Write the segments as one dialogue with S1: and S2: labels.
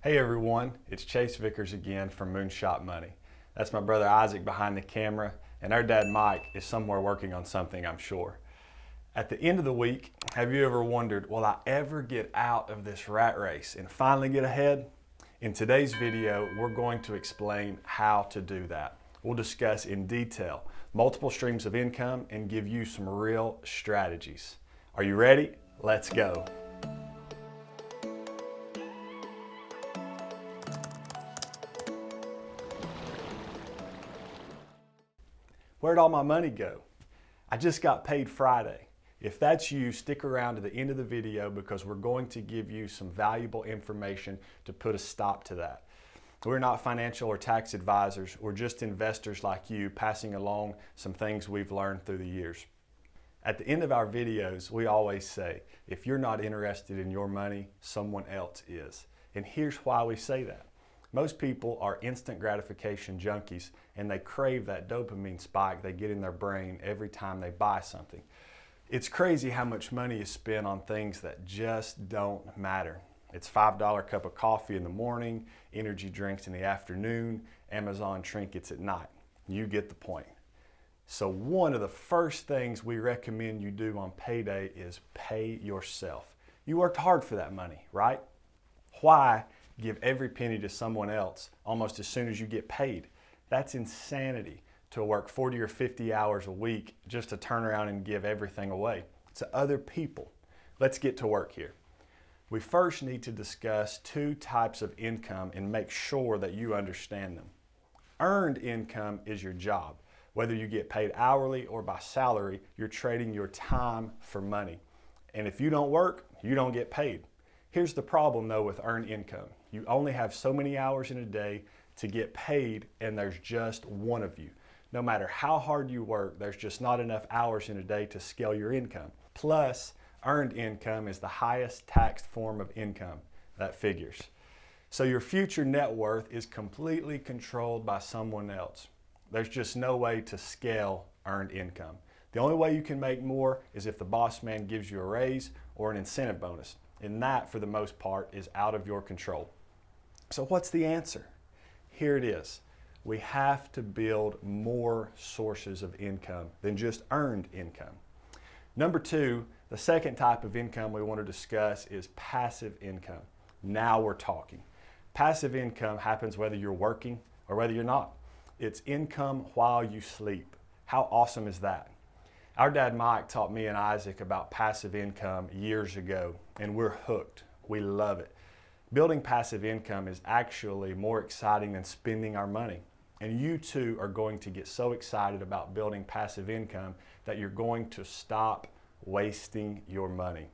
S1: Hey everyone, it's Chase Vickers again from MoonShot Money. That's my brother Isaac behind the camera, and our dad Mike is somewhere working on something, I'm sure. At the end of the week, have you ever wondered, will I ever get out of this rat race and finally get ahead? In today's video, we're going to explain how to do that. We'll discuss in detail multiple streams of income and give you some real strategies. Are you ready? Let's go. Where'd all my money go? I just got paid Friday. If that's you, stick around to the end of the video because we're going to give you some valuable information to put a stop to that. We're not financial or tax advisors. We're just investors like you passing along some things we've learned through the years. At the end of our videos, we always say, if you're not interested in your money, someone else is. And here's why we say that. Most people are instant gratification junkies and they crave that dopamine spike they get in their brain every time they buy something. It's crazy how much money is spent on things that just don't matter. It's $5 cup of coffee in the morning, energy drinks in the afternoon, Amazon trinkets at night. You get the point. So one of the first things we recommend you do on payday is pay yourself. You worked hard for that money, right? Why give every penny to someone else almost as soon as you get paid? That's insanity to work 40 or 50 hours a week just to turn around and give everything away to other people. Let's get to work here. We first need to discuss two types of income and make sure that you understand them. Earned income is your job. Whether you get paid hourly or by salary, you're trading your time for money. And if you don't work, you don't get paid. Here's the problem though with earned income. You only have so many hours in a day to get paid, and there's just one of you. No matter how hard you work, there's just not enough hours in a day to scale your income. Plus, earned income is the highest taxed form of income. That figures. So your future net worth is completely controlled by someone else. There's just no way to scale earned income. The only way you can make more is if the boss man gives you a raise or an incentive bonus. And that, for the most part, is out of your control. So what's the answer? Here it is. We have to build more sources of income than just earned income. Number two, the second type of income we want to discuss is passive income. Now we're talking. Passive income happens whether you're working or whether you're not. It's income while you sleep. How awesome is that? Our dad Mike taught me and Isaac about passive income years ago, and we're hooked. We love it. Building passive income is actually more exciting than spending our money. And you too are going to get so excited about building passive income that you're going to stop wasting your money.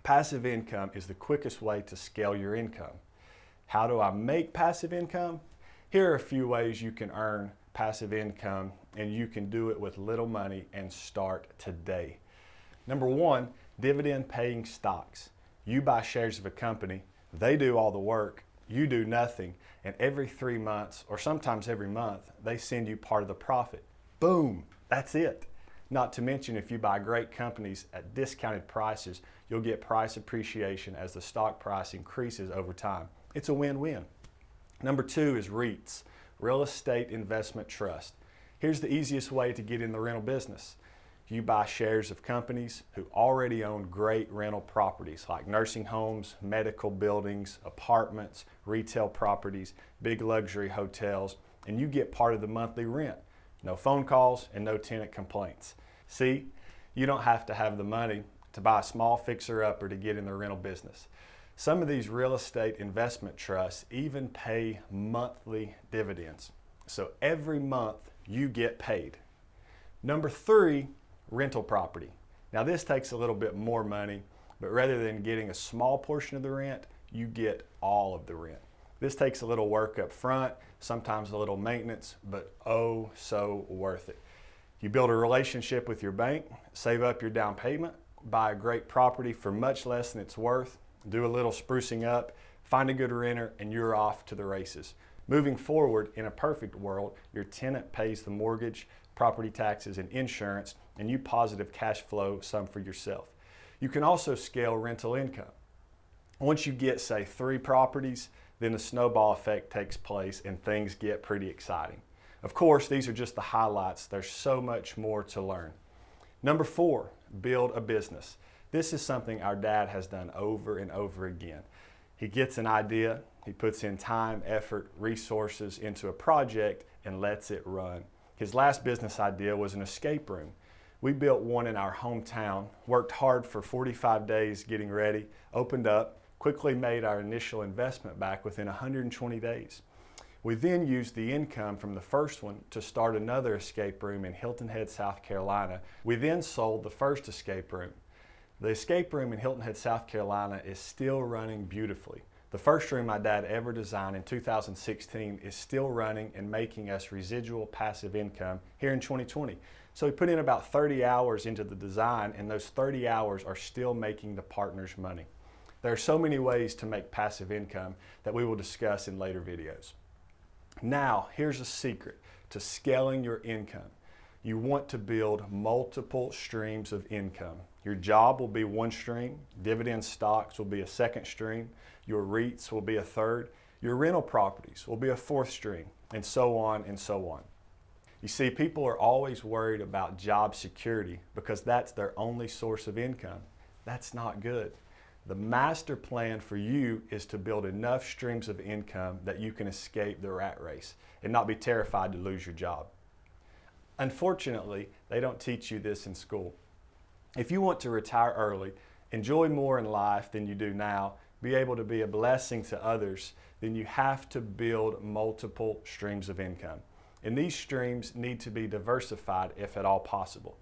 S1: Passive income is the quickest way to scale your income. How do I make passive income? Here are a few ways you can earn passive income, and you can do it with little money and start today. Number one, dividend paying stocks. You buy shares of a company, they do all the work, you do nothing, and every 3 months, or sometimes every month, they send you part of the profit. Boom, that's it. Not to mention, if you buy great companies at discounted prices, you'll get price appreciation as the stock price increases over time. It's a win-win. Number two is REITs, Real Estate Investment Trust. Here's the easiest way to get in the rental business. You buy shares of companies who already own great rental properties like nursing homes, medical buildings, apartments, retail properties, big luxury hotels, and you get part of the monthly rent. No phone calls and no tenant complaints. See, you don't have to have the money to buy a small fixer-upper to get in the rental business. Some of these real estate investment trusts even pay monthly dividends. So every month you get paid. Number three, rental property. Now this takes a little bit more money, but rather than getting a small portion of the rent, you get all of the rent. This takes a little work up front, sometimes a little maintenance, but oh so worth it. You build a relationship with your bank, save up your down payment, buy a great property for much less than it's worth, do a little sprucing up, find a good renter, and you're off to the races. Moving forward, in a perfect world, your tenant pays the mortgage, property taxes, and insurance, and you positive cash flow some for yourself. You can also scale rental income. Once you get, say, 3 properties, then the snowball effect takes place and things get pretty exciting. Of course, these are just the highlights. There's so much more to learn. Number 4, build a business. This is something our dad has done over and over again. He gets an idea, he puts in time, effort, resources into a project and lets it run. His last business idea was an escape room. We built one in our hometown, worked hard for 45 days getting ready, opened up, quickly made our initial investment back within 120 days. We then used the income from the first one to start another escape room in Hilton Head, South Carolina. We then sold the first escape room. The escape room in Hilton Head, South Carolina is still running beautifully. The first room my dad ever designed in 2016 is still running and making us residual passive income here in 2020. So we put in about 30 hours into the design, and those 30 hours are still making the partners money. There are so many ways to make passive income that we will discuss in later videos. Now, here's a secret to scaling your income. You want to build multiple streams of income. Your job will be one stream, Dividend Stocks will be a second stream, your REITs will be a third, your rental properties will be a fourth stream, and so on and so on. You see, people are always worried about job security because that's their only source of income. That's not good. The master plan for you is to build enough streams of income that you can escape the rat race and not be terrified to lose your job. Unfortunately, they don't teach you this in school. If you want to retire early, enjoy more in life than you do now, be able to be a blessing to others, then you have to build multiple streams of income. And these streams need to be diversified if at all possible.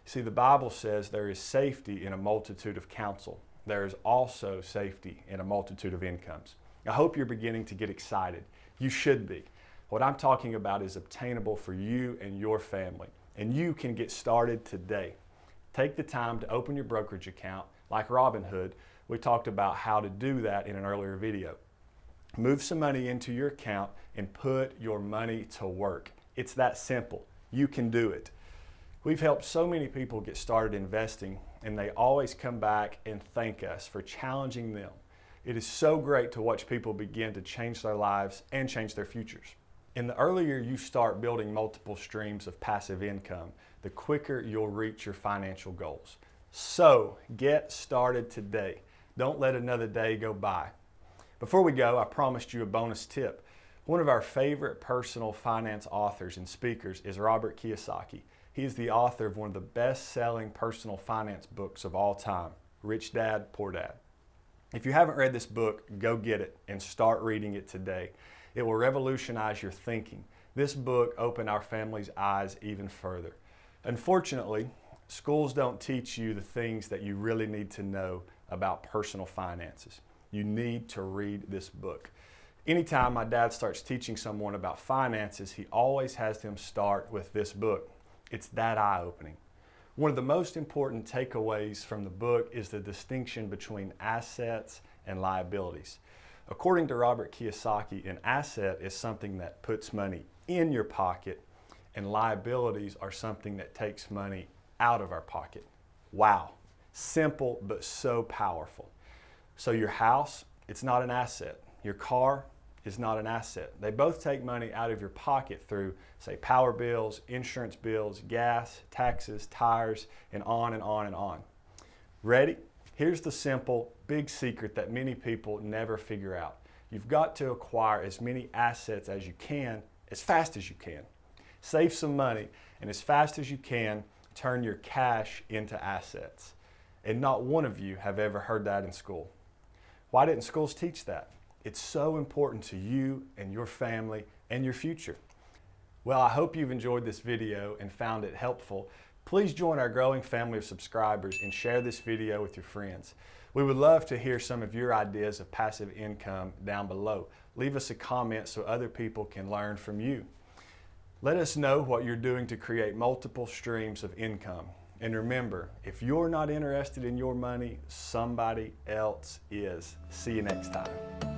S1: See, the Bible says there is safety in a multitude of counsel. There is also safety in a multitude of incomes. I hope you're beginning to get excited. You should be. What I'm talking about is obtainable for you and your family, and you can get started today. Take the time to open your brokerage account. Like Robinhood, we talked about how to do that in an earlier video. Move some money into your account and put your money to work. It's that simple. You can do it. We've helped so many people get started investing, and they always come back and thank us for challenging them. It is so great to watch people begin to change their lives and change their futures. And the earlier you start building multiple streams of passive income, the quicker you'll reach your financial goals. So get started today. Don't let another day go by. Before we go, I promised you a bonus tip. One of our favorite personal finance authors and speakers is Robert Kiyosaki. He is the author of one of the best-selling personal finance books of all time, Rich Dad, Poor Dad. If you haven't read this book, go get it and start reading it today. It will revolutionize your thinking. This book opened our family's eyes even further. Unfortunately, schools don't teach you the things that you really need to know about personal finances. You need to read this book. Anytime my dad starts teaching someone about finances, he always has them start with this book. It's that eye-opening. One of the most important takeaways from the book is the distinction between assets and liabilities. According to Robert Kiyosaki, an asset is something that puts money in your pocket, and liabilities are something that takes money out of our pocket. Wow, simple but so powerful. So your house, it's not an asset. Your car is not an asset. They both take money out of your pocket through, say, power bills, insurance bills, gas, taxes, tires, and on and on and on. Ready? Here's the simple, big secret that many people never figure out. You've got to acquire as many assets as you can, as fast as you can. Save some money, and as fast as you can, turn your cash into assets. And not one of you have ever heard that in school. Why didn't schools teach that? It's so important to you and your family and your future. Well, I hope you've enjoyed this video and found it helpful. Please join our growing family of subscribers and share this video with your friends. We would love to hear some of your ideas of passive income down below. Leave us a comment so other people can learn from you. Let us know what you're doing to create multiple streams of income. And remember, if you're not interested in your money, somebody else is. See you next time.